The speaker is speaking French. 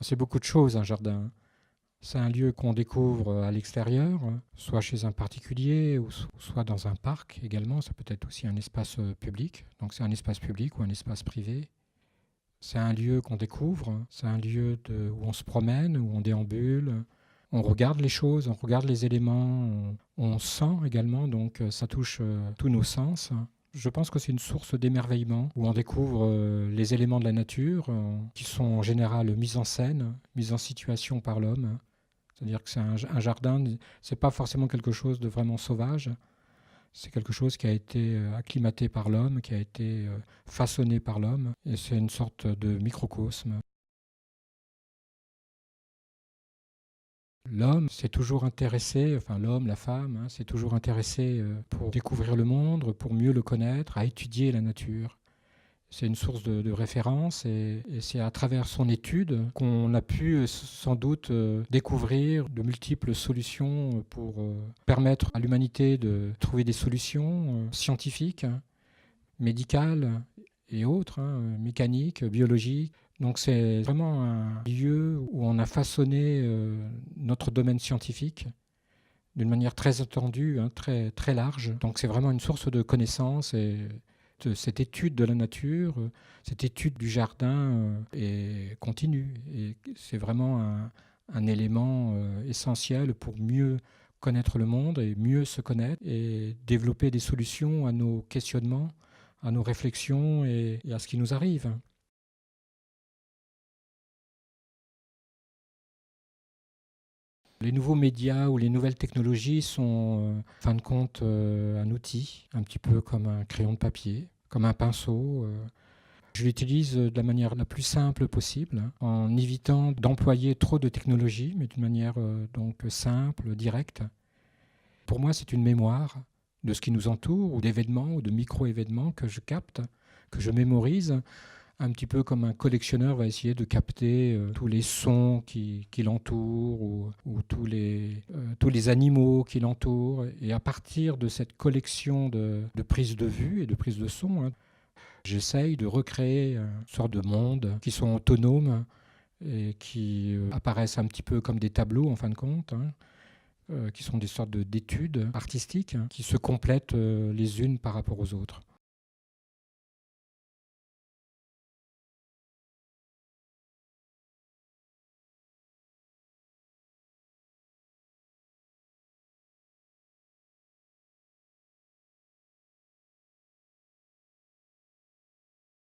C'est beaucoup de choses, un jardin. C'est un lieu qu'on découvre à l'extérieur, soit chez un particulier ou soit dans un parc également. Ça peut être aussi un espace public. Donc c'est un espace public ou un espace privé. C'est un lieu qu'on découvre, c'est un lieu où on se promène, où on déambule. On regarde les choses, on regarde les éléments, on sent également, donc ça touche tous nos sens. Je pense que c'est une source d'émerveillement où on découvre les éléments de la nature qui sont en général mis en scène, mis en situation par l'homme. C'est-à-dire que c'est un jardin, c'est pas forcément quelque chose de vraiment sauvage. C'est quelque chose qui a été acclimaté par l'homme, qui a été façonné par l'homme, et c'est une sorte de microcosme. L'homme s'est toujours intéressé, enfin l'homme, la femme, hein, s'est toujours intéressé pour découvrir le monde, pour mieux le connaître, à étudier la nature. C'est une source de référence et c'est à travers son étude qu'on a pu sans doute découvrir de multiples solutions pour permettre à l'humanité de trouver des solutions scientifiques, médicales et autres, hein, mécaniques, biologiques. Donc c'est vraiment un lieu où on a façonné notre domaine scientifique d'une manière très étendue, hein, très, très large. Donc c'est vraiment une source de connaissances et cette étude de la nature, cette étude du jardin est continue. Et c'est vraiment un élément essentiel pour mieux connaître le monde et mieux se connaître et développer des solutions à nos questionnements, à nos réflexions et à ce qui nous arrive. Les nouveaux médias ou les nouvelles technologies sont, en fin de compte, un outil, un petit peu comme un crayon de papier, comme un pinceau. Je l'utilise de la manière la plus simple possible, hein, en évitant d'employer trop de technologie, mais d'une manière donc simple, directe. Pour moi, c'est une mémoire de ce qui nous entoure, ou d'événements, ou de micro-événements que je capte, que je mémorise, un petit peu comme un collectionneur va essayer de capter tous les sons qui l'entourent ou tous les animaux qui l'entourent. Et à partir de cette collection de prises de vue et de prises de son, hein, j'essaye de recréer une sorte de monde qui sont autonomes et qui apparaissent un petit peu comme des tableaux en fin de compte, hein, qui sont des sortes d'études artistiques hein, qui se complètent les unes par rapport aux autres.